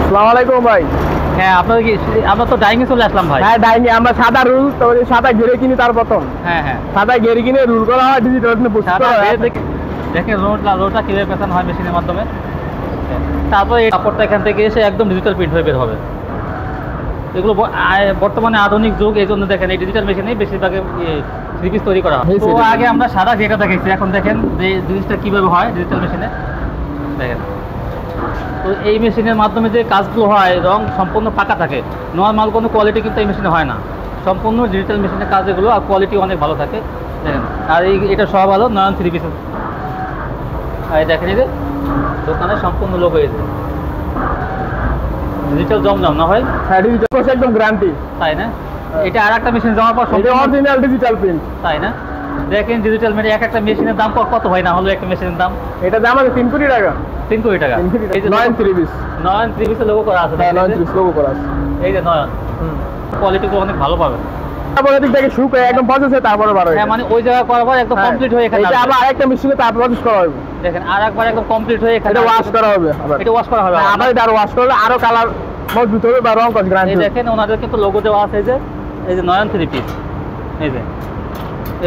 আসসালামু আলাইকুম ভাই। হ্যাঁ, আমরা তো ডাইং এ চলে আসলাম ভাই। হ্যাঁ, ডাইনি আমরা সাদা রুল তো সাদা ঘেরে কিনি তার প্রথম। হ্যাঁ হ্যাঁ, সাদা ঘেরে কিনে রুল করা হয় ডিজিটাল পোস্ট করা হয়। দেখেন রোডটা কিভাবে পেছানো হয় মেশিনের মাধ্যমে। তারপরে এই কাপড়টা এখান থেকে এসে একদম ডিজিটাল প্রিন্ট হয়ে বের হবে। এগুলো বর্তমানে আধুনিক যুগ, এই জন্য দেখেন এই ডিজিটাল মেশিনেই বেশিরভাগ থ্রি পিস তৈরি করা হয়। তো আগে আমরা সাদা ঘেটা দেখেছি, এখন দেখেন যে জিনিসটা কীভাবে হয় ডিজিটাল মেশিনে। দেখেন, তো এই মেশিনের মাধ্যমে যে কাজগুলো হয় রং সম্পূর্ণ ফাঁকা থাকে, নর্মাল কোনো কোয়ালিটি কিন্তু এই মেশিনে হয় না। সম্পূর্ণ ডিজিটাল মেশিনের কাজ এগুলো, আর কোয়ালিটি অনেক ভালো থাকে। দেখেন, আর এটা সব ভালো নয়ন থ্রি পিস। আর দেখেন এই যে দোকানে সম্পূর্ণ লোক হয়েছে ডিজিটাল জমজম না হয়। হ্যাঁ, ডিজিটাল পোস্ট একদম গ্যারান্টি, তাই না? এটা আর একটা মেশিন যাওয়ার পর এটা অরিজিনাল ডিজিটাল প্রিন্ট, তাই না? দেখেন ডিজিটাল মেশিন, এক একটা মেশিনের দাম কত হয় না হলো একটা মেশিনের দাম? এটা দাম আছে 3 কোটি টাকা। 3 কোটি টাকা। এই যে নয়ন থ্রি পিস, নয়ন থ্রি পিসের লোগো করা আছে। হ্যাঁ, নয়ন থ্রি পিস লোগো করা আছে। এই যে নয়ন, কোয়ালিটিগুলো অনেক ভালো পাবেন। তারপরে দিক থেকে শুক একদম প্রসেসে তারপরে বার হয়। হ্যাঁ, মানে ওই জায়গা করার পর একদম কমপ্লিট হয়ে এখানে এটা আবার আরেকটা মেশিনে তারপর প্রসেস করা হবে। দেখেন আরেকবার একদম কমপ্লিট হয়ে এখানে এটা ওয়াশ করা হবে। আবার এটা ওয়াশ করা হবে। আবার এটা ওয়াশ করলে আরো কালার মজবুত হবে বা রং কস গ্যারান্টি। এই দেখেন ওনাদের কিন্তু লোগো দেওয়া আছে, এই যে নয়ন থ্রি পিস, এই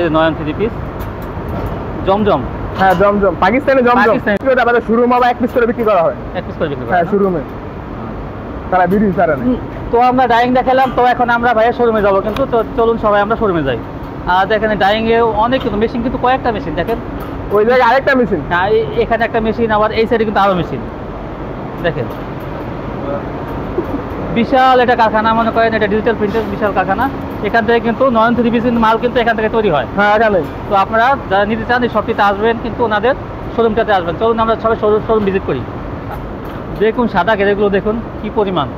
যে নয়ন থ্রি পিস জমজম। হ্যাঁ, জমজম পাকিস্তানি জমজম। এটা আমাদের শোরুমে আবার এক পিস করে বিক্রি করা হয়। এক পিস করে বিক্রি করা হ্যাঁ, শোরুমে তারা বিক্রি করে না। তো আমরা ডাইং দেখালাম, তো এখন আমরা ভাইয়ের শোরুমে যাবো, কিন্তু তো চলুন সবাই আমরা শোরুমে যাই। আর দেখেন ডাইং এ অনেক কিন্তু মেশিন, কিন্তু কয়েকটা মেশিন দেখেন। ওই জায়গায় আরেকটা মেশিন, হ্যাঁ, এখানে একটা মেশিন, আবার এই সাইডে কিন্তু আরো মেশিন। দেখেন বিশাল এটা কারখানা, মনে করেন এটা ডিজিটাল প্রিন্টের বিশাল কারখানা। এখান থেকে কিন্তু নয়ন থ্রি পিসের মাল কিন্তু এখান থেকে তৈরি হয়। হ্যাঁ, এখানে। তো আপনারা যারা নিতে চান এই শপটিতে আসবেন, কিন্তু ওনাদের শোরুমটাতে আসবেন। চলুন আমরা সবাই শোরুম ভিজিট করি। দেখুন সাদা ঘেরেগুলো দেখুন কি পরিমাণ।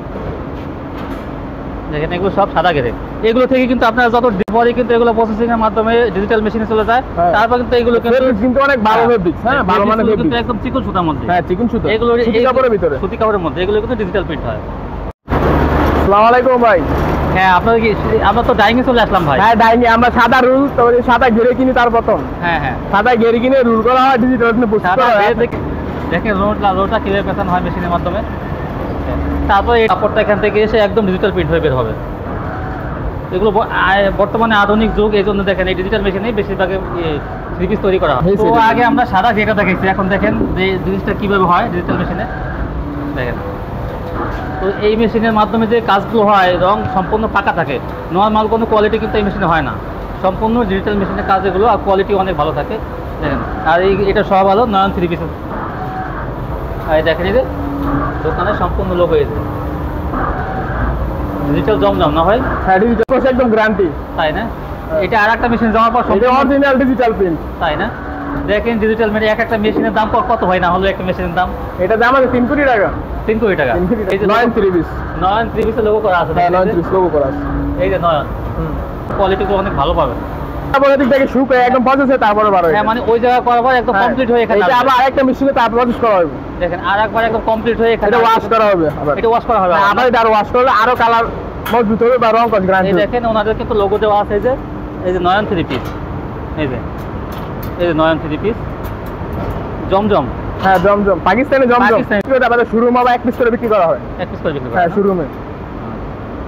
দেখেন এগুলো সব সাদা ঘেরে। এগুলো থেকে কিন্তু আপনারা যত পরে কিন্তু এগুলো প্রসেসিং এর মাধ্যমে ডিজিটাল মেশিনে চলে যায়। তারপর কিন্তু এগুলো কিন্তু অনেক ভালো ফেব্রিক। হ্যাঁ, ভালো মানে ফেব্রিক কিন্তু একদম চিকন সুতার মধ্যে। হ্যাঁ, চিকন সুতা। এগুলো সুতি কাপড়ের ভিতরে, সুতি কাপড়ের মধ্যে এগুলো কিন্তু ডিজিটাল প্রিন্ট হয়। আসসালামু আলাইকুম ভাই। হ্যাঁ, আমরা তো ডাইং এ চলে আসলাম ভাই। হ্যাঁ, ডাইনি আমরা সাদা রুল তো সাদা ঘেরে কিনি তার প্রথম। হ্যাঁ হ্যাঁ, সাদা ঘেরে কিনে রুল করা হয় ডিজিটাল পোস্ট করা হয়। দেখেন রোডটা কিভাবে পেছানো হয় মেশিনের মাধ্যমে। তারপরে এই কাপড়টা এখান থেকে এসে একদম ডিজিটাল প্রিন্ট হয়ে বের হবে। এগুলো বর্তমানে আধুনিক যুগ, এই জন্য দেখেন এই ডিজিটাল মেশিনেই বেশিরভাগ থ্রি পিস তৈরি করা হয়। তো আগে আমরা সাদা ঘেটা দেখেছি, এখন দেখেন যে জিনিসটা কীভাবে হয় ডিজিটাল মেশিনে। দেখেন, তো এই মেশিনের মাধ্যমে যে কাজগুলো হয় রং সম্পূর্ণ ফাঁকা থাকে, নর্মাল কোনো কোয়ালিটি কিন্তু এই মেশিনে হয় না। সম্পূর্ণ ডিজিটাল মেশিনের কাজ এগুলো, আর কোয়ালিটি অনেক ভালো থাকে। দেখেন, আর এটা সব ভালো নয়ন থ্রি পিস। আর দেখেন এই যে দোকানে সম্পূর্ণ লোক হয়েছে ডিজিটাল জমজম না হয়। হ্যাঁ, ডিজিটাল পোস্ট একদম গ্যারান্টি, তাই না? এটা আর একটা মেশিন যাওয়ার পর এটা অরিজিনাল ডিজিটাল প্রিন্ট, তাই না? দেখেন ডিজিটাল মেশিন, এক একটা মেশিনের দাম কত হয় না হলো একটা মেশিনের দাম? এটা দাম আছে 3 কোটি টাকা। 3 কোটি টাকা। এই যে নয়ন থ্রি পিস, নয়ন থ্রি পিসের লোগো করা আছে। হ্যাঁ, নয়ন থ্রি পিস লোগো করা আছে। এই যে নয়ন, কোয়ালিটিগুলো অনেক ভালো পাবেন। তারপরে দিক থেকে শুক একদম প্রসেসে তারপরে বার হয়। হ্যাঁ, মানে ওই জায়গা করার পর একদম কমপ্লিট হয়ে এখানে এটা আবার আরেকটা মেশিনে তারপর প্রসেস করা হবে। দেখেন আরেকবার একদম কমপ্লিট হয়ে এখানে এটা ওয়াশ করা হবে। আবার এটা ওয়াশ করা হবে। আবার এটা ওয়াশ করলে আরো কালার মজবুত হবে বা রং কস গ্যারান্টি। এই দেখেন ওনাদের কিন্তু লোগো দেওয়া আছে, এই যে নয়ন থ্রি পিস, এই যে নয়ন থ্রি পিস জমজম। হ্যাঁ, জমজম পাকিস্তানি জমজম। এটা আমাদের শোরুমে আবার এক পিস করে বিক্রি করা হয়। এক পিস করে বিক্রি করা হ্যাঁ, হয় শোরুমে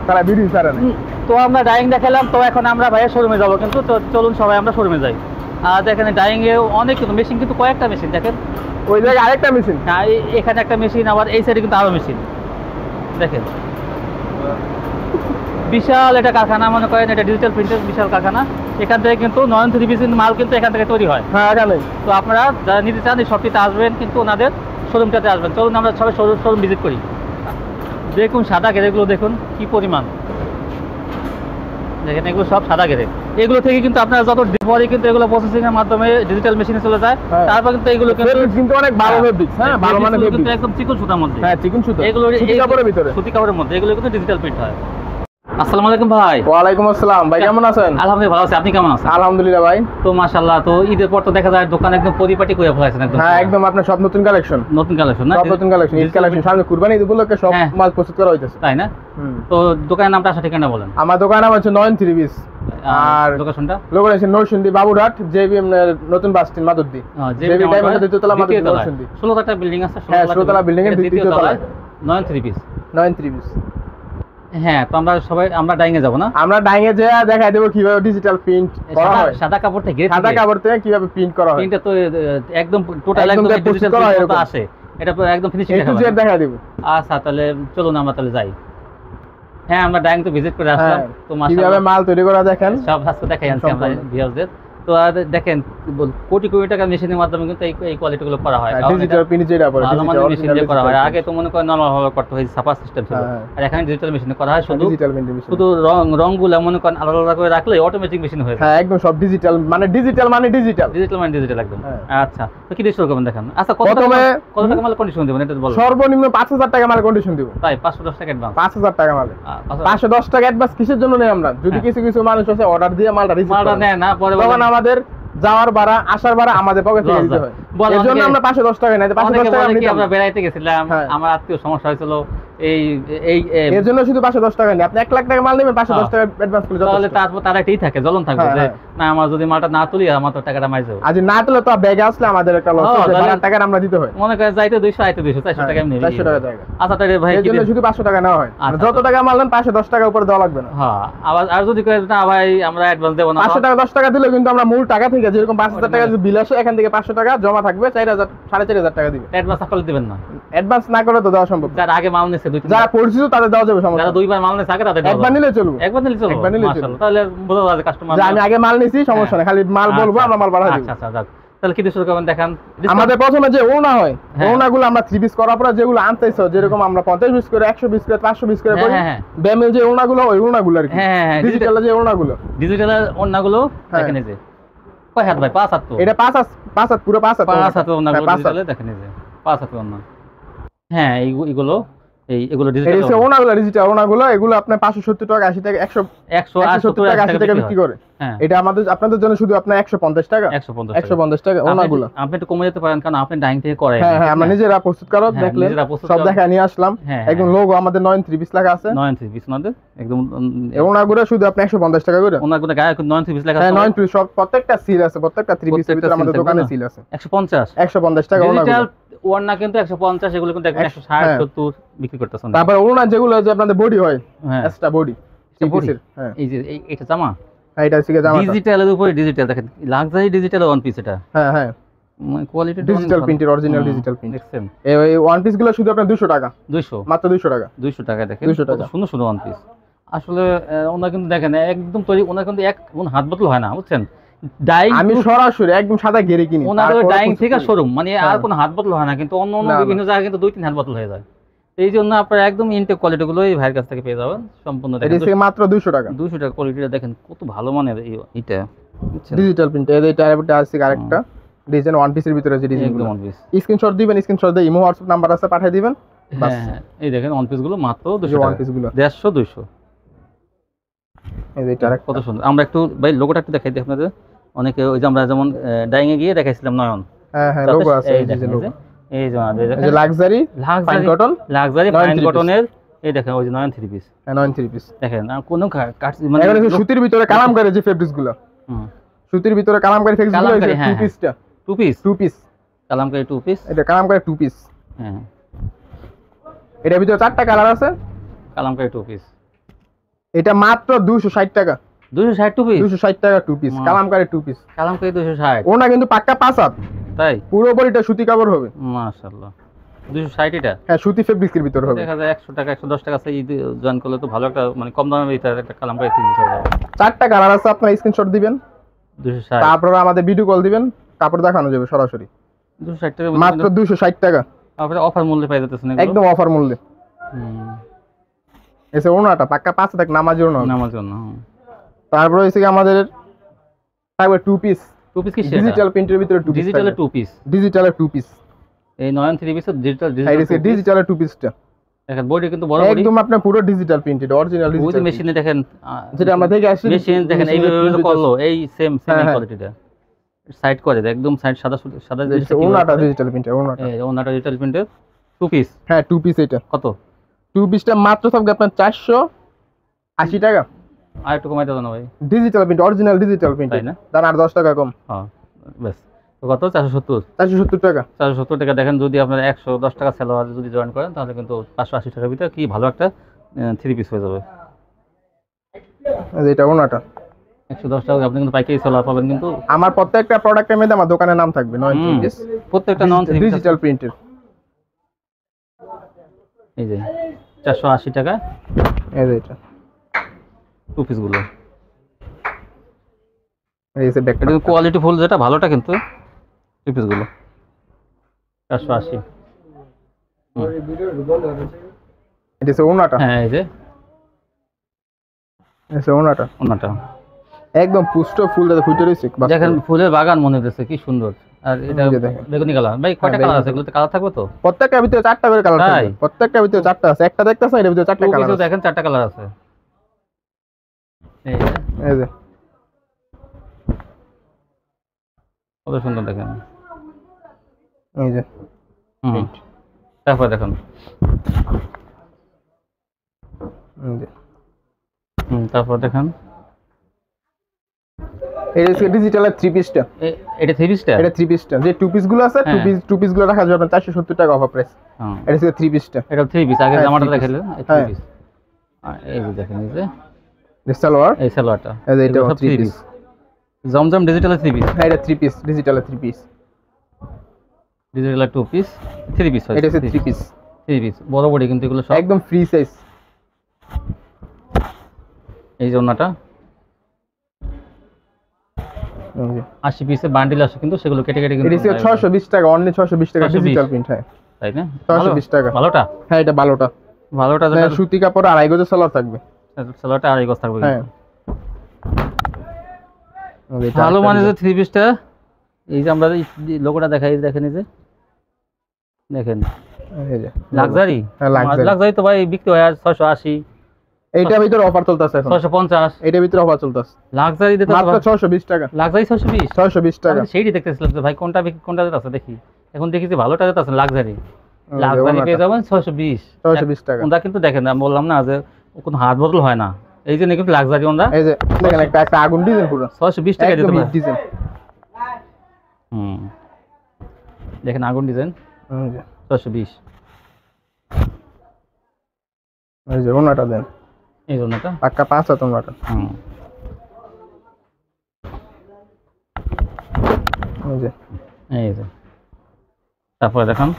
তারা বিক্রি করে না। তো আমরা ডাইং দেখালাম, তো এখন আমরা ভাইয়ের শোরুমে যাবো, কিন্তু তো চলুন সবাই আমরা শোরুমে যাই। আর দেখেন ডাইং এ অনেক কিন্তু মেশিন, কিন্তু কয়েকটা মেশিন দেখেন। ওই জায়গায় আরেকটা মেশিন, হ্যাঁ, এখানে একটা মেশিন, আবার এই সাইডে কিন্তু আরো মেশিন। দেখেন বিশাল এটা কারখানা, মনে করেন এটা ডিজিটাল প্রিন্টের বিশাল কারখানা। এখান থেকে কিন্তু নয়ন থ্রি পিসের মাল কিন্তু এখান থেকে তৈরি হয়। হ্যাঁ, এখানে। তো আপনারা যারা নিতে চান এই শপটিতে আসবেন, কিন্তু ওনাদের শোরুমটাতে আসবেন। চলুন আমরা সবাই শোরুম ভিজিট করি। দেখুন সাদা ঘেরেগুলো দেখুন কি পরিমাণ। দেখেন এগুলো সব সাদা ঘেরে। এগুলো থেকে কিন্তু আপনারা যত পরে কিন্তু এগুলো প্রসেসিং এর মাধ্যমে ডিজিটাল মেশিনে চলে যায়। তারপর কিন্তু এগুলো কিন্তু অনেক ভালো ফেব্রিক। হ্যাঁ, ভালো মানে ফেব্রিক, কিন্তু একদম চিকন সুতার মধ্যে। হ্যাঁ, চিকন সুতা। এগুলো সুতি কাপড়ের ভিতরে, সুতি কাপড়ের মধ্যে এগুলো কিন্তু ডিজিটাল প্রিন্ট হয়। আসসালামু আলাইকুম ভাই। ওয়ালাইকুম আসসালাম ভাই, কেমন আছেন? আলহামদুলিল্লাহ ভালো আছি, আপনি কেমন আছেন? আলহামদুলিল্লাহ ভাই। তো মাশাআল্লাহ, তো ঈদের পর তো দেখা যায় দোকান একদম পরিপাটি করে ফেলাইছেন একদম। হ্যাঁ, একদম আপনার সব নতুন কালেকশন। নতুন কালেকশন না? সব নতুন কালেকশন, ঈদ কালেকশন, সামনে কুরবানি ঈদ উপলক্ষে সব মাল প্রস্তুত করা হইতেছে, তাই না? তো দোকানের নামটা আসা ঠিকানা বলেন। আমার দোকানের নাম হচ্ছে নয়ন থ্রি পিস, আর লোকেশনটা লোকেশন নরসিংদী বাবুরহাট, জেবিএম নতুন বাস স্ট্যান্ড মাদুদ্দি। জেবি ডায়মন্ড দ্বিতীয় তলা মাদুদ্দি নরসিংদী। 16 তলা বিল্ডিং আছে। হ্যাঁ, 16 তলা বিল্ডিং এর দ্বিতীয় তলায় নয়ন থ্রি পিস। 9 3 পিস। হ্যাঁ, তো আমরা ডাইং এ যাব না? আমরা ডাইং এ যা দেখাই দেব কিভাবে ডিজিটাল প্রিন্ট করা হয়। সাদা কাপড় থেকে সাদা কাপড় থেকে কিভাবে প্রিন্ট করা হয়। প্রিন্টটা তো একদম টোটাল একদম ডিজিটাল প্রিন্ট আসে। এটা একদম ফিনিশিং দেখাই দেব। আচ্ছা, তাহলে চলুন আমরা তাহলে যাই। হ্যাঁ, আমরা ডাইং তো ভিজিট করে আসলাম। তো কিভাবে মাল তৈরি করা দেখেন, সব আজকে দেখাই আনছি আমরা ভিউয়ারদের। তো দেখেন কোটি কোটি টাকা মেশিনের মাধ্যমে কিন্তু এই কোয়ালিটি গুলো করা হয়। ডিজিটাল প্রিন্ট যেটা পড়ে ডিজিটাল মেশিন দিয়ে করা হয়। আগে তো মনে করেন নরমাল ভাবে করতে হয়, ছাপা সিস্টেম ছিল। আর এখানে ডিজিটাল মেশিনে করা হয়। শুধু রংগুলো মনে করেন আলাদা আলাদা করে রাখলে অটোমেটিক মেশিন হয়ে যায়। হ্যাঁ, একদম সব ডিজিটাল মানে ডিজিটাল একদম। আচ্ছা, তো কি দিয়ে শুরু করবেন দেখেন? আচ্ছা, কত টাকা মাল কন্ডিশন দিবেন এটা বলুন। সর্বনিম্ন 5000 টাকা মাল কন্ডিশন দিব। তাই 510 টাকা অ্যাডভান্স। 5000 টাকা মাল। 510 টাকা অ্যাডভান্স কিসের জন্য নেই আমরা? যদি কিছু মানুষ আছে অর্ডার দিয়ে মালটা রিসিভ করে নেয় না, পরে তখন আমাদের যাওয়ার ভাড়া আসার ভাড়া আমাদের পকেট থেকে দিতে হয়। এর জন্য আমরা 510 টাকা নেই। 510 টাকা আমরা বেড়াইতে গেছিলাম, আমার আত্মীয় সমস্যা হয়েছিল, এর জন্য শুধু 510 টাকা নেই। আপনি 1 লাখ টাকা মাল নেবেন, 510 টাকা অ্যাডভান্স করলে তাহলে তারপর তারা এটাই থাকে, জ্বলন থাকবে যে না আমার যদি মালটা না তুলি আমার তো টাকাটা মাইর যাবে। আজ না তুলে তো ব্যাগে আসলে আমাদের একটা লস আছে, ভাড়ার টাকা আমরা দিতে হয়। মনে করে যাইতে 200 আইতে 200, 400 টাকা এমনি 400 টাকা জায়গা। আচ্ছা, তাহলে ভাই এর জন্য শুধু 500 টাকা নেওয়া হয়। যত টাকা মাল নেন 510 টাকা উপরে দেওয়া লাগবে না। হ্যাঁ, আবার আর যদি কয় না ভাই আমরা অ্যাডভান্স দেব না, 500 টাকা 10 টাকা দিলে কিন্তু আমরা মূল টাকা থেকে যেরকম 5000 টাকা যদি বিল আসে এখান থেকে 500 টাকা জমা থাকবে, 4000 4500 টাকা দিবে। অ্যাডভান্স করলে দিবেন না? অ্যাডভান্স না করে তো দেওয়া সম্ভব। যারা আগে মাল নিছে যারা পরিচিত তাদের দেওয়া যাবে, সমস্যা। যারা দুইবার মাল নিছে আগে তাদের একবার নিলে চলবে। একবার নিলে চলবে, তাহলে বোঝা যাবে কাস্টমার যে আমি আগে মাল নিছি, সমস্যা নাই, খালি মাল বলবো আমরা মাল বাড়াই দেব। আচ্ছা, যাক তাহলে কি দিয়ে শুরু করবেন দেখেন। আমাদের প্রথমে যে ওনা হয়, ওনাগুলো আমরা 3 পিস করার পরে যেগুলো আনতেছো, যেরকম আমরা 50 পিস করে 100 পিস করে 500 পিস করে করি, ব্যামেল যে ওনাগুলো ওই ওনাগুলো আর কি। হ্যাঁ, ডিজিটাল যে ওনাগুলো, ডিজিটালের ওনাগুলো দেখেন এই যে কয় হাত ভাই? 5 হাত। তো এটা 5 হাত পুরো 5 হাত ওনাগুলো ডিজিটালে দেখেন এই যে 5 হাত ওনা। হ্যাঁ, এগুলো ডিজিটাল ওনাগুলো, ডিজিটাল ওনাগুলো এগুলো আপনার 570 টাকা 80 টাকা 170 টাকা 80 টাকা বিক্রি করে। এটা আমাদের আপনাদের জন্য শুধু আপনার 150 টাকা 150 টাকা ওনাগুলো। আপনি একটু কমে যেতে পারেন কারণ আপনি ডাইং থেকে করেন। হ্যাঁ, আমরা নিজেরা প্রস্তুত করব, দেখলেন সব দেখা নিয়ে আসলাম। একদম লোগো আমাদের 93 পিস লেখা আছে, 93 পিস আমাদের একদম। ওনাগুলো শুধু আপনি 150 টাকা করে। ওনাগুলো গায়ে 93 পিস লেখা আছে। হ্যাঁ, 93 পিস সব প্রত্যেকটা সিল আছে, প্রত্যেকটা 3 পিসের ভিতরে আমাদের দোকানে সিল আছে। 150 টাকা ওনাগুলো। ওনা কিন্তু 150, এগুলো কিন্তু 160 70 বিক্রি করতেছেন। তারপর ওনা যেগুলো যে আপনাদের বডি হয়, এক্সট্রা বডি, এই যে এটা জামা, এটা হচ্ছে জামা ডিজিটালের উপরে ডিজিটাল দেখেন, লাক্সারি ডিজিটাল ওয়ান পিস এটা। হ্যাঁ, কোয়ালিটি ডিজিটাল প্রিন্টের, অরিজিনাল ডিজিটাল প্রিন্ট দেখছেন। এই ওয়ান পিস গুলো শুধু আপনার 200 টাকা, 200 মাত্র 200 টাকা, 200 টাকা দেখেন, 200 টাকা সুন্দর সুন্দর ওয়ান পিস। আসলে ওনা কিন্তু দেখেন একদম তৈরি, ওনা কিন্তু এক হাত বদল হয় না, বুঝছেন। ডাইং আমি সরাসরি একদম সাদা গেরে কিনি, ওনাদের ডাইং থেকে শোরুম, মানে আর কোনো হাত বদল হয় না, কিন্তু অন্য বিভিন্ন জায়গায় কিন্তু 2-3 হাত বদল হয়ে যায়। এই জন্য আপনারা একদম ইনটেক কোয়ালিটি গুলো এই ভাইয়ের কাছ থেকে পেয়ে যাবেন সম্পূর্ণ। দেখেন এটা মাত্র 200 টাকা, 200 টাকা কোয়ালিটিটা দেখেন কত ভালো মানের এটা ডিজিটাল প্রিন্ট। এটা আছে আরেকটা ডিজাইন ওয়ান পিসের ভিতরে আছে, ডিজাইন একদম ওয়ান পিস। স্ক্রিনশট দিবেন, স্ক্রিনশট দিয়ে ইমো হোয়াটসঅ্যাপ নাম্বার আছে পাঠিয়ে দিবেন। হ্যাঁ, এই দেখেন ওয়ান পিস গুলো মাত্র 200 টাকা, ওয়ান পিস গুলো 150 200। এই এটা কত সুন্দর। আমরা একটু ভাই লোগোটা একটু দেখাই দিই আপনাদের। অনেকে ওই যে আমরা যেমন ডাইং এ গিয়ে দেখাইছিলাম নয়ন। হ্যাঁ, লোগো আছে, এই যে লোগো, এই যে আমাদের দেখেন luxury fine cotton, luxury fine কটনের, এই দেখেন ওই যে 93 পিস। হ্যাঁ, 93 পিস দেখেন। আর কোন কাট মানে এখানে সুতির ভিতরে কালাম করে যে ফেব্রিক্স গুলো, সুতির ভিতরে কালাম করে ফেব্রিক্স গুলো, এই 2 পিসটা 2 পিস কালাম করে 2 পিস, এটা কালাম করে 2 পিস। হ্যাঁ, এটার ভিতরে 4টা কালার আছে, কালাম করে 2 পিস। এটা মাত্র 260 টাকা, 260 2 পিস, 260 টাকা 2 পিস কালামকারী 2 পিস, কালামকারী 260। ওনা কিন্তু পাক্কা 5 হাত, তাই পুরো বডিটা সুতি কাপড় হবে, মাশাআল্লাহ। 260 এটা, হ্যাঁ সুতি ফেব্রিকের ভিতর হবে। দেখা যায় 100 টাকা 110 টাকা আছে, এই জয়েন করলে তো ভালো একটা মানে কম দামের ভিতরে একটা কালামকারী 3 পিস হবে। 4টা কালার আছে, আপনারা স্ক্রিনশট দিবেন 260, তারপর আমাদের ভিডিও কল দিবেন, কাপড় দেখানো যাবে সরাসরি। 260 টাকা মাত্র 260 টাকা, আপনারা অফার মূল্যে পাই যাচ্ছেন, একদম অফার মূল্যে। এসে ওনাটা পাক্কা 5 টাকা নামাজের না, নামাজের না। তারপর হইছে কি আমাদের থাকবে 2 পিস, 2 পিস কি ডিজিটাল প্রিন্টের ভিতরে 2 পিস, ডিজিটালের 2 পিস, ডিজিটালের 2 পিস। এই 93 পিসের ডিজিটালের 2 পিসটা দেখেন, বডি কিন্তু বড় বডি, একদম আপনার পুরো ডিজিটাল প্রিন্টেড, অরিজিনাল ডিজিটাল। ওই মেশিনে দেখেন যেটা আমরা দেখে আসছি, মেশিন দেখেন এইভাবে করলো, এই সেম কোয়ালিটিটা সাইড করে একদম সাইড সাদা সাদা, ওনাটা ডিজিটাল প্রিন্টের, ওনাটা ডিজিটাল প্রিন্টের 2 পিস। হ্যাঁ, 2 পিস। এটা কত? 2 পিসটা মাত্র থাকবে আপনার 480 টাকা। আর একটু কমাই দাও না ভাই, digital print, original digital print, তাই না? দাম আর 10 টাকা কম। হ্যাঁ, বাস। কত 470 টাকা। 470 টাকা। দেখেন যদি আপনার 110 টাকা সালোয়ার যদি জয়েন করেন তাহলে কিন্তু 580 টাকার ভিতরে কি ভালো একটা 3 পিস হয়ে যাবে। এটা ওনাটা 110 টাকা আপনি কিন্তু পাইকারি সালোয়ার পাবেন। কিন্তু আমার প্রত্যেকটা প্রোডাক্টের মধ্যে আমার দোকানের নাম থাকবে 9 পিস, প্রত্যেকটা নন ডিজিটাল প্রিন্টের। এই যে 480 টাকা। এই যে এটা 2 পিস গুলো, এই যে ব্যাকটা কোয়ালিটি ফুল যেটা ভালোটা কিন্তু 2 পিস গুলো 480। এটা হচ্ছে ওনাটা। হ্যাঁ এই যে এটা ওনাটা একদম পুষ্ট ফুল দিয়ে ফুটে রয়েছে। দেখেন ফুলের বাগান মনে হচ্ছে কি সুন্দর। আর এটা বেগুনি কালার। ভাই কয়টা কালার আছে? এগুলোতে কালার থাকবে তো? প্রত্যেকটার ভিতরে 4টা করে কালার থাকবে। প্রত্যেকটার ভিতরে 4টা আছে। একটা দেখতেছেন এর ভিতরে 4টা কালার আছে। দেখেন 4টা কালার আছে। এই যে কত সুন্দর দেখেন। এই যে তারপর দেখেন তারপর দেখেন এটা হচ্ছে ডিজিটালের 3 পিসটা। এটা 3 পিসটা? এটা 3 পিসটা। যে 2 পিস গুলো আছে 2 পিস গুলো রাখা যাবে 470 টাকা অফার প্রাইস। এটা হচ্ছে 3 পিসটা। এটা 3 পিস। আগে জামাটা দেখাইলে 3 পিস। এই যে দেখেন এই সালোয়ার, এই সালোয়ারটা এটা 3 পিস। জমজম ডিজিটালের 3 পিস। হ্যাঁ এটা 3 পিস, ডিজিটালের 3 পিস। ডিজিটালের 2 পিস, 3 পিস হয়। এটা হচ্ছে 3 পিস। 3 পিস বড় বড় কিন্তু এগুলো সব একদম ফ্রি সাইজ। এই যে ওনাটা 80 পিসের বান্ডিল আছে কিন্তু সেগুলো কেটে কেটে কিন্তু এটা 620 টাকা, অনলি 620 টাকা ডিজিটাল প্রিন্ট। হ্যাঁ তাই না? 620 টাকা। ভালোটা? হ্যাঁ এটা ভালোটা। ভালোটা যেটা সুতি কাপড় 2.5 গজের সালোয়ার থাকবে। সালোয়ারটা 2.5 গজ থাকবে। হ্যাঁ ভালো মানে যে 3 পিসটা। এই যে আমরা লোগোটা দেখাই, দেখেন এই যে দেখেন এই যে লাক্সারি। হ্যাঁ লাক্সারি তো ভাই বিক্রি হয় 680। এইটার ভিতরে অফার চলতেছে এখন 650। এটার ভিতরে অফার চলতেছে। লাক্সারি দিতে মাত্র 620 টাকা। লাক্সারি 620 টাকা। সেইটি দেখতেছিলাম যে ভাই কোনটা যেটা আছে দেখি। এখন দেখি ভালোটা যেটা আছে লাক্সারি। লাক্সারি পেয়ে যাবেন 620 টাকা। ওটা কিন্তু দেখেন আমি বললাম না যে কোনো হাত বদল হয় না। এই যে কিন্তু লাক্সারি ওটা। এই যে দেখেন একটা আগুন ডিজাইন পুরো 620 টাকা দিতে পারে ডিজাইন। দেখেন আগুন ডিজাইন 620। এই যে ওনাটা দেন। এই ওনাটা পাক্কা 5 হাত ওনাটা। এই যে তারপরে দেখেন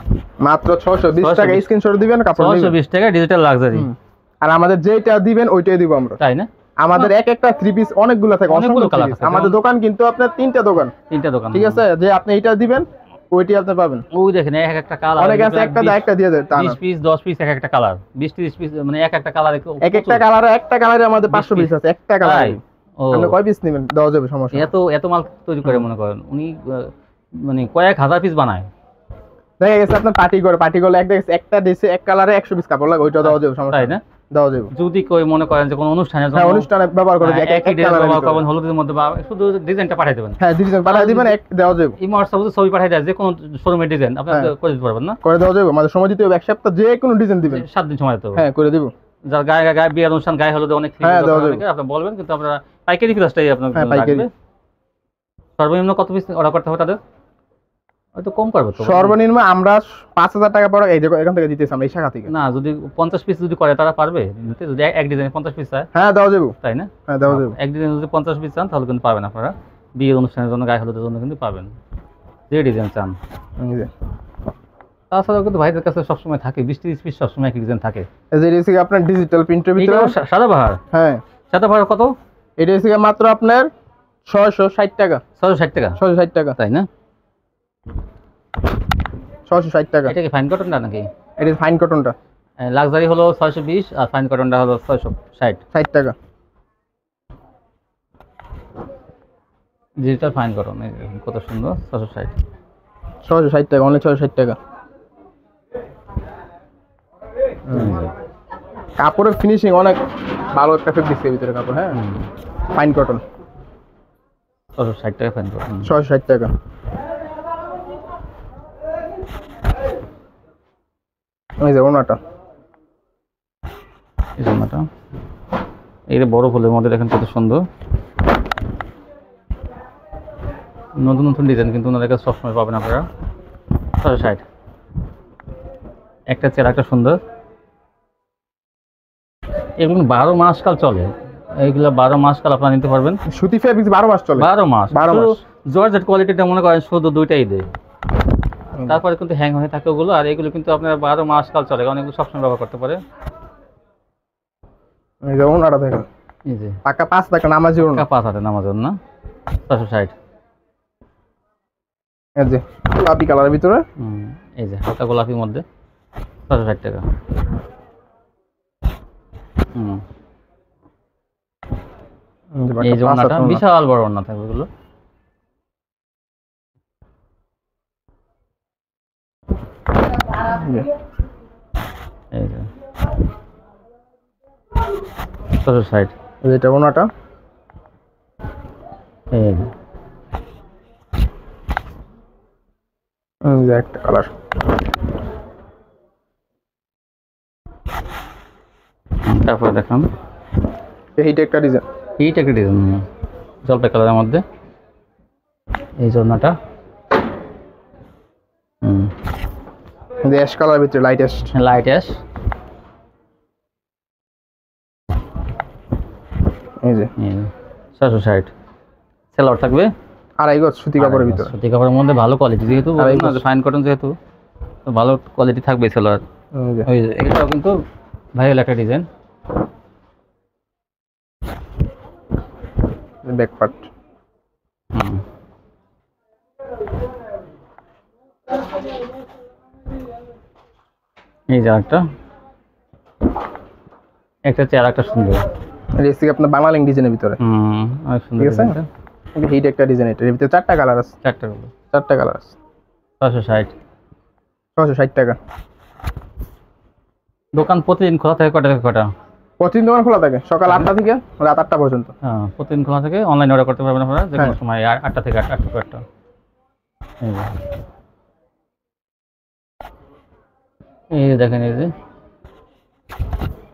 মাত্র 620 টাকা স্ক্রিনশট দিবেন কাপড় 620 টাকা ডিজিটাল লাক্সারি। আর আমাদের যেটা দিবেন ওইটাই দিব আমরা। তাই না? আমাদের একটা 3 পিস অনেকগুলো থাকে, অনেকগুলো কালার থাকে। আমাদের দোকান কিন্তু আপনার 3টা দোকান। ঠিক আছে, যে আপনি এটা দিবেন ওইটাই আপনি পাবেন। ওই দেখেন একটা কালার অনেক আছে, একটা দিয়ে দেয়। 20 পিস 10 পিস একটা কালার, 20 30 পিস মানে একটা কালার। একটা কালারে আমাদের 500 পিস আছে একটা কালারে। আপনি কয় পিস নেবেন দেওয়া যাবে, সমস্যা এত মাল তৈরি করে মনে করেন উনি মানে কয়েক হাজার পিস বানায়। দেখা গেছে আপনার পার্টি করে একটা দিছে এক কালারে 100 পিস কাপড় লাগে, ওইটা দেওয়া যাবে, সমস্যা তাই না? দেওয়া যাবে। যদি কই মনে করেন যে কোনো অনুষ্ঠানে ব্যবহার করে একই ডিজাইন ব্যবহার করবেন, হলুদের মধ্যে বা শুধু ডিজাইনটা পাঠিয়ে দেবেন। হ্যাঁ ডিজাইন পাঠিয়ে দিবেন, এক দেওয়া যাবে। এই হোয়াটসঅ্যাপে ছবি পাঠিয়ে দেয় যে কোনো শোরুমের ডিজাইন আপনি করে দিতে পারবেন না? করে দেওয়া যাবে। আমাদের সময় দিতে হবে 1 সপ্তাহ, যে কোনো ডিজাইন দিবেন 7 দিন সময় দিতে হবে। হ্যাঁ করে দেব। যার গায়ে বিয়ের অনুষ্ঠান গায়ে হলুদে অনেক আপনি বলবেন, কিন্তু আপনারা পাইকারি প্রাইসটাই আপনার লাগবে। সর্বনিম্ন কত পিস অর্ডার করতে হবে তাদের? হয়তো কম করবে তো। সর্বনিম্ন আমরা 5000 টাকা পড়ে এই যে এখান থেকে দিতেছি আমরা, এই শাখা থেকে। না যদি 50 পিস যদি করে তারা পারবে দিতে? যদি এক ডিজাইনে 50 পিস চায়? হ্যাঁ দেওয়া যাবে। তাই না? হ্যাঁ দেওয়া যাবে। এক ডিজাইনে যদি 50 পিস চান তাহলে কিন্তু পাবেন আপনারা। বিয়ের অনুষ্ঠানের জন্য গায়ে হলুদের জন্য কিন্তু পাবেন যে ডিজাইন চান। তাছাড়াও কিন্তু ভাইদের কাছে সবসময় থাকে 20-30 পিস সবসময় এক ডিজাইন থাকে। এই যে এটা আপনার ডিজিটাল প্রিন্টের ভিতরে সাদাবাহার। হ্যাঁ সাদাবাহার কত? এটা মাত্র আপনার 660 টাকা। 660 টাকা? 660 টাকা। তাই না? 660 টাকা। এটা কি ফাইন কটনটা নাকি? এটা ফাইন কটনটা। লাক্সারি হলো 620 আর ফাইন কটনটা হলো 660 টাকা। ডিজিটাল ফাইন কটন কত সুন্দর 660 টাকা, অনলি 660 টাকা। কাপড়ের ফিনিশিং অনেক ভালো, একটা ফেব্রিক্সের ভিতরে কাপড়। হ্যাঁ ফাইন কটন 660 টাকা ফাইন কটন 660 টাকা। এই যে ওনাটা, এই যে বড় ফুলের মধ্যে দেখেন কত সুন্দর। নতুন নতুন ডিজাইন কিন্তু ওনাদের কাছে সবসময় পাবেন আপনারা। 660 একটা চেয়ার একটা সুন্দর। এগুলো 12 মাস কাল চলে, এইগুলো 12 মাস কাল আপনারা নিতে পারবেন। সুতি ফেব্রিক্স 12 মাস চলে। 12 মাস জর্জেট কোয়ালিটিটা মনে করেন শুধু দুইটাই দেয়, তারপরে কিন্তু হ্যাং হয়ে থাকে ওগুলো। আর এগুলো কিন্তু আপনার 12 মাস কাল চলে, কারণ এগুলো সবসময় ব্যবহার করতে পারে। এই যে ওনাটা দেখেন, এই যে পাকা 5 টাকা নামাজি ওনা, পাকা 5 হাতে নামাজের না। 660 এই যে গোলাপি কালারের ভিতরে, এই যে হালকা গোলাপির মধ্যে 660 টাকা। এই যে ওনাটা বিশাল বড় ওনা থাকবে এগুলো। এই যে 660 এটা ওনাটা। এই যে একটা কালার, তারপরে দেখাম এইটা একটা ডিজাইন, এইটা একটা ডিজাইন জলপাই কালারের মধ্যে। এই জন্যটা অ্যাশ কালারের ভিতরে লাইট অ্যাশ। এই যে 660 সেলার থাকবে আড়াই গজ সুতি কাপড়ের ভিতরে, সুতি কাপড়ের মধ্যে ভালো কোয়ালিটি, যেহেতু ফাইন কটন যেহেতু তো ভালো কোয়ালিটি থাকবে সেলার। ওই যে এটাও কিন্তু ভাইরাল একটা ডিজাইন, ব্যাক পার্ট। এই যে একটা চেয়ার একটা সুন্দর, রেসিপি আপনার বাংলালিং ডিজাইনের ভিতরে। অনেক সুন্দর। ঠিক আছে, এইটা একটা ডিজাইন, এটার ভিতরে 4টা কালার আছে। 4টা কালার আছে। 660 টাকা। দোকান প্রতিদিন খোলা থাকে কটা থেকে কটা? প্রতিদিন দোকান খোলা থাকে সকাল 8টা থেকে রাত 8টা পর্যন্ত। হ্যাঁ, প্রতিদিন খোলা থাকে। অনলাইন অর্ডার করতে পারবেন আপনারা যে কোনো সময় 8টা থেকে 8টা থেকে 8টা। এই দেখেন, এই যে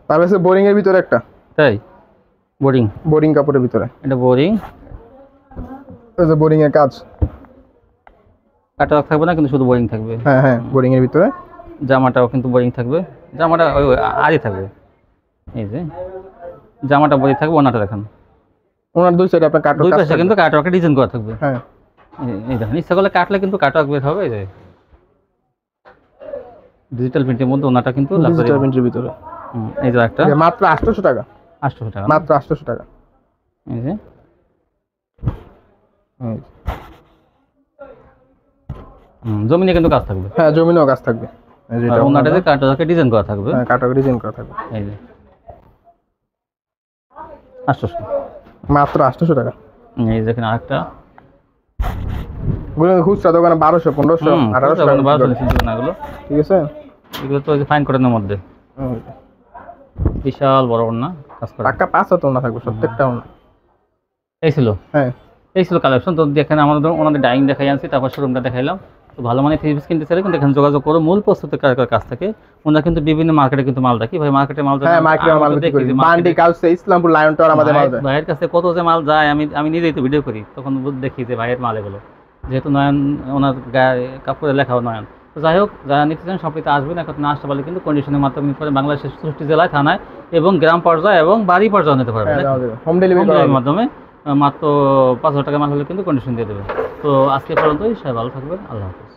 তারপরে বোরিং এর ভিতরে একটা, তাই বোরিং কাপড়ের ভিতরে, এটা বোরিং। এই যে বোরিং এর কাজ, কাটওয়ার্ক থাকবে না কিন্তু শুধু বোরিং থাকবে। হ্যাঁ বোরিং এর ভিতরে। জামাটাও কিন্তু বোরিং থাকবে, জামাটা ওই আড়ি থাকবে। এই যে জামাটা বোরিং থাকবে। ওনাটা দেখেন, ওনার দুই সাইডে আপনার কাটওয়ার্ক, দুই পাশে কিন্তু কাটওয়ার্কের ডিজাইন করা থাকবে। হ্যাঁ, এই দেখেন ইচ্ছা করলে কাটলে কিন্তু কাটওয়ার্ক বের হবে। এই যে ডিজিটাল প্রিন্টের মধ্যে ওনাটা কিন্তু ডিজিটাল প্রিন্টের ভিতরে। এই যে একটা মাত্র 800 টাকা। 800 টাকা, মাত্র 800 টাকা। এই যে জমিনে কিন্তু কাজ থাকবে। হ্যাঁ, জমিনেও কাজ থাকবে। এই যে এটা ওনাটাতে কাটওয়ার্কের ডিজাইন করা থাকবে। হ্যাঁ, কাটওয়ার্কের ডিজাইন করা থাকবে। এই যে 800, মাত্র 800 টাকা। এই দেখেন আরেকটা, খুচরা দোকানে 1200, 1500, 1800 টাকা। 1200 নিচে না এগুলো। ঠিক আছে, এগুলো তো ফাইন কটনের মধ্যে বিশাল বড় ওড়না কাজ করা। টাকা 500 ওড়না থাকবে প্রত্যেকটা ওড়না। এই ছিল কালেকশন। তো দেখেন আমাদের ওনাদের ডাইনিং দেখাই আনছি, তারপর শোরুমটা দেখাইলাম। তো ভালো মানে 3 পিস কিনতে চাইলে কিন্তু এখানে যোগাযোগ করো। মূল প্রস্তুতকারকের কাছ থেকে ওনারা কিন্তু বিভিন্ন মার্কেটে কিন্তু মাল রাখি। ভাই মার্কেটে মাল যায়, হ্যাঁ মার্কেটে মাল বিক্রি করি। বান্ডি কাউসে ইসলামপুর লায়ন টাওয়ার আমাদের মাল যায়। ভাইয়ের কাছে কত যে মাল যায় আমি নিজেই তো ভিডিও করি, তখন দেখি যে ভাইয়ের মাল এগুলো, যেহেতু নয়ন ওনার গায়ে কাপড়ে লেখাও নয়ন। তো যাই হোক, যারা নিতে চান সবটিতে আসবেন। এখন না আসতে পারলে কিন্তু কন্ডিশনের মাধ্যমে নিতে পারেন। বাংলাদেশের 64 জেলায়, থানায় এবং গ্রাম পর্যায়ে এবং বাড়ি পর্যায়ে নিতে পারবেন। হোম ডেলিভারির মাধ্যমে মাত্র 5000 টাকা মাল হলে কিন্তু কন্ডিশন দিয়ে দেবে। তো আজকে পর্যন্তই, সবাই ভালো থাকবেন। আল্লাহ হাফেজ।